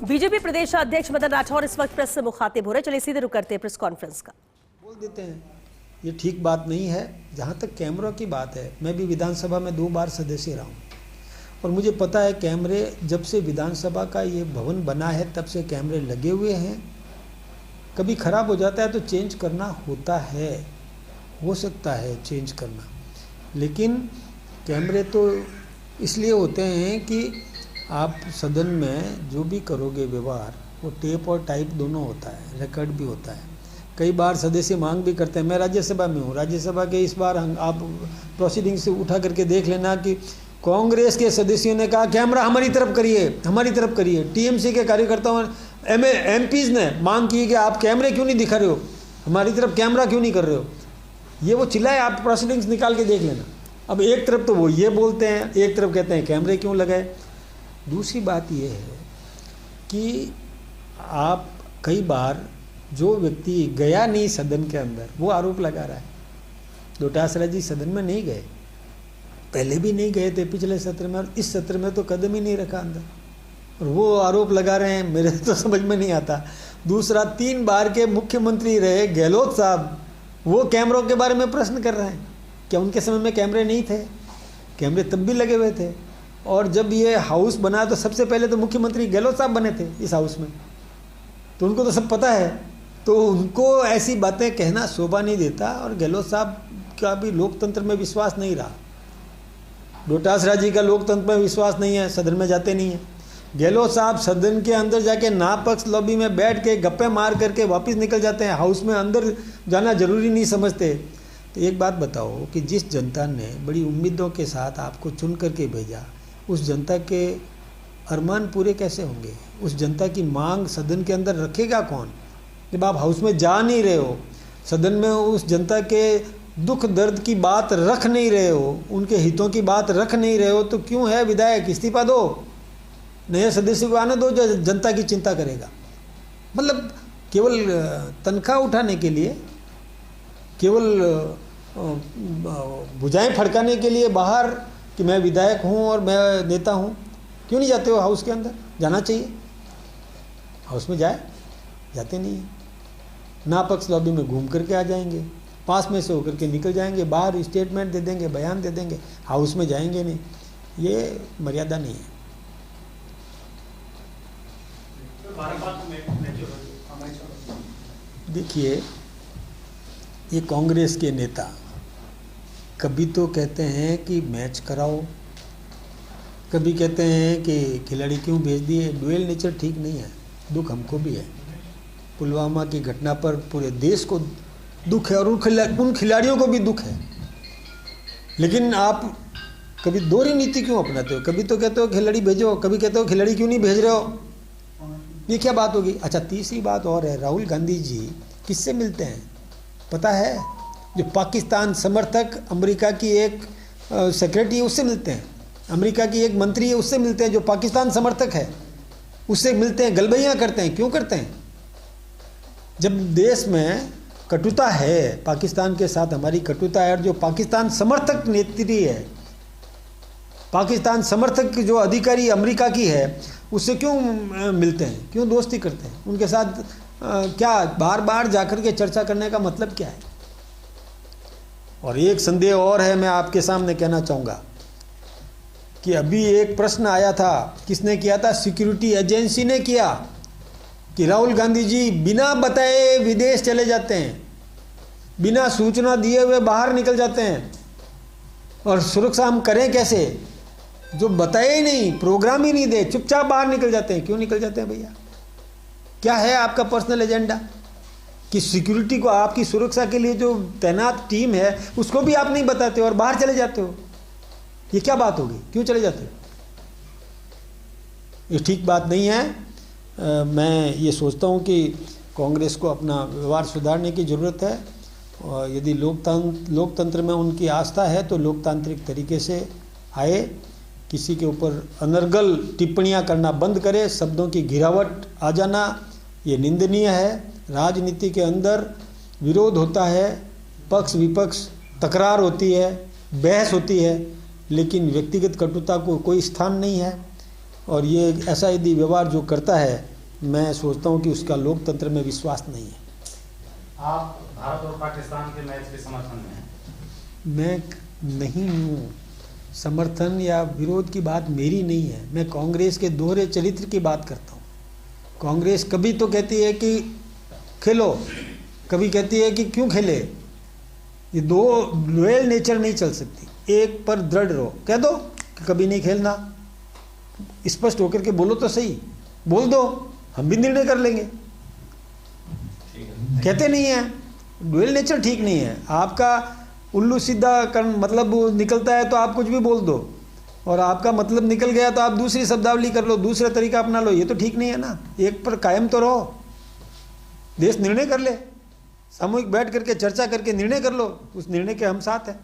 BJP प्रदेश अध्यक्ष मदन राठौर इस वक्त प्रेस से मुखातिब हो रहे, चलिए सीधे रुक करते हैं प्रेस कॉन्फ्रेंस का। बोल देते हैं, ये ठीक बात नहीं है। जहाँ तक कैमरों की बात है, मैं भी विधानसभा में 2 बार सदस्य रहा हूँ और मुझे पता है कैमरे जब से विधानसभा का ये भवन बना है तब से कैमरे लगे हुए हैं। कभी ख़राब हो जाता है तो चेंज करना होता है, हो सकता है चेंज करना, लेकिन कैमरे तो इसलिए होते हैं कि आप सदन में जो भी करोगे व्यवहार वो टेप और टाइप दोनों होता है, रिकॉर्ड भी होता है। कई बार सदस्य मांग भी करते हैं, मैं राज्यसभा में हूँ, राज्यसभा के इस बार आप प्रोसीडिंग से उठा करके देख लेना कि कांग्रेस के सदस्यों ने कहा कैमरा हमारी तरफ करिए, हमारी तरफ करिए। टीएमसी के कार्यकर्ताओं एमपीज़ ने मांग की कि आप कैमरे क्यों नहीं दिखा रहे हो, हमारी तरफ कैमरा क्यों नहीं कर रहे हो। ये वो चिल्लाए, आप प्रोसीडिंग्स निकाल के देख लेना। अब एक तरफ तो वो ये बोलते हैं, एक तरफ कहते हैं कैमरे क्यों लगाए। दूसरी बात ये है कि आप कई बार जो व्यक्ति गया नहीं सदन के अंदर वो आरोप लगा रहा है। डोटासरा जी सदन में नहीं गए, पहले भी नहीं गए थे पिछले सत्र में, और इस सत्र में तो कदम ही नहीं रखा अंदर, और वो आरोप लगा रहे हैं, मेरे तो समझ में नहीं आता। दूसरा, 3 बार के मुख्यमंत्री रहे गहलोत साहब, वो कैमरों के बारे में प्रश्न कर रहे हैं। क्या उनके समय में कैमरे नहीं थे? कैमरे तब भी लगे हुए थे, और जब ये हाउस बना तो सबसे पहले तो मुख्यमंत्री गहलोत साहब बने थे इस हाउस में, तो उनको तो सब पता है। तो उनको ऐसी बातें कहना शोभा नहीं देता, और गहलोत साहब का भी लोकतंत्र में विश्वास नहीं रहा। डोटासरा जी का लोकतंत्र में विश्वास नहीं है, सदन में जाते नहीं हैं। गहलोत साहब सदन के अंदर जाके नापक्ष लॉबी में बैठ के गप्पे मार करके वापस निकल जाते हैं, हाउस में अंदर जाना जरूरी नहीं समझते। तो एक बात बताओ कि जिस जनता ने बड़ी उम्मीदों के साथ आपको चुन करके भेजा, उस जनता के अरमान पूरे कैसे होंगे? उस जनता की मांग सदन के अंदर रखेगा कौन? जब आप हाउस में जा नहीं रहे हो, सदन में उस जनता के दुख दर्द की बात रख नहीं रहे हो, उनके हितों की बात रख नहीं रहे हो, तो क्यों है विधायक? इस्तीफा दो, नए सदस्य को आने दो जो जनता की चिंता करेगा। मतलब केवल तनख्वाह उठाने के लिए, केवल भुजाएं फड़काने के लिए बाहर कि मैं विधायक हूं और मैं नेता हूं, क्यों नहीं जाते हो हाउस के अंदर? जाना चाहिए, हाउस में जाते नहीं हैं। नापक्ष लॉबी में घूम करके आ जाएंगे, पास में से होकर के निकल जाएंगे, बाहर स्टेटमेंट दे देंगे, बयान दे देंगे, हाउस में जाएंगे नहीं। ये मर्यादा नहीं है। देखिए, ये कांग्रेस के नेता कभी तो कहते हैं कि मैच कराओ, कभी कहते हैं कि खिलाड़ी क्यों भेज दिए। डुअल नेचर ठीक नहीं है। दुख हमको भी है, पुलवामा की घटना पर पूरे देश को दुख है और उन खिलाड़ियों को भी दुख है, लेकिन आप कभी दोहरी नीति क्यों अपनाते हो? कभी तो कहते हो खिलाड़ी भेजो, कभी कहते हो खिलाड़ी क्यों नहीं भेज रहे हो। ये क्या बात होगी? अच्छा, तीसरी बात और है, राहुल गांधी जी किससे मिलते हैं पता है? जो पाकिस्तान समर्थक अमेरिका की एक सेक्रेटरी है उससे मिलते हैं, अमेरिका की एक मंत्री है उससे मिलते हैं जो पाकिस्तान समर्थक है, उससे मिलते हैं, गलबैयाँ करते हैं। क्यों करते हैं? जब देश में कटुता है, पाकिस्तान के साथ हमारी कटुता है, और जो पाकिस्तान समर्थक नेत्री है, पाकिस्तान समर्थक जो अधिकारी अमेरिका की है, उससे क्यों मिलते हैं, क्यों दोस्ती करते हैं उनके साथ? क्या बार बार जाकर के चर्चा करने का मतलब क्या है? और एक संदेह और है, मैं आपके सामने कहना चाहूँगा कि अभी एक प्रश्न आया था, किसने किया था? सिक्योरिटी एजेंसी ने किया कि राहुल गांधी जी बिना बताए विदेश चले जाते हैं, बिना सूचना दिए हुए बाहर निकल जाते हैं, और सुरक्षा हम करें कैसे? जो बताए ही नहीं, प्रोग्राम ही नहीं दे, चुपचाप बाहर निकल जाते हैं। क्यों निकल जाते हैं भैया? क्या है आपका पर्सनल एजेंडा कि सिक्योरिटी को, आपकी सुरक्षा के लिए जो तैनात टीम है उसको भी आप नहीं बताते हो और बाहर चले जाते हो? ये क्या बात होगी? क्यों चले जाते हो? ये ठीक बात नहीं है। मैं ये सोचता हूँ कि कांग्रेस को अपना व्यवहार सुधारने की ज़रूरत है, और यदि लोकतंत्र में उनकी आस्था है तो लोकतांत्रिक तरीके से आए, किसी के ऊपर अनर्गल टिप्पणियां करना बंद करे, शब्दों की गिरावट आ जाना ये निंदनीय है। राजनीति के अंदर विरोध होता है, पक्ष विपक्ष तकरार होती है, बहस होती है, लेकिन व्यक्तिगत कटुता को कोई स्थान नहीं है। और ये ऐसा यदि व्यवहार जो करता है मैं सोचता हूँ कि उसका लोकतंत्र में विश्वास नहीं है। आप भारत और पाकिस्तान के मैच के समर्थन में हैं? मैं नहीं हूँ, समर्थन या विरोध की बात मेरी नहीं है। मैं कांग्रेस के दोहरे चरित्र की बात करता हूँ। कांग्रेस कभी तो कहती है कि खेलो, कभी कहती है कि क्यों खेले। ये दो लॉयल नेचर नहीं चल सकती। एक पर दृढ़ रहो, कह दो कि कभी नहीं खेलना, स्पष्ट होकर के बोलो तो सही, बोल दो, हम भी निर्णय कर लेंगे। कहते नहीं है, डुअल नेचर ठीक नहीं है। आपका उल्लू सीधा मतलब निकलता है तो आप कुछ भी बोल दो, और आपका मतलब निकल गया तो आप दूसरी शब्दावली कर लो, दूसरा तरीका अपना लो। ये तो ठीक नहीं है ना। एक पर कायम तो रहो, देश निर्णय कर ले, सामूहिक बैठ करके चर्चा करके निर्णय कर लो, उस निर्णय के हम साथ हैं।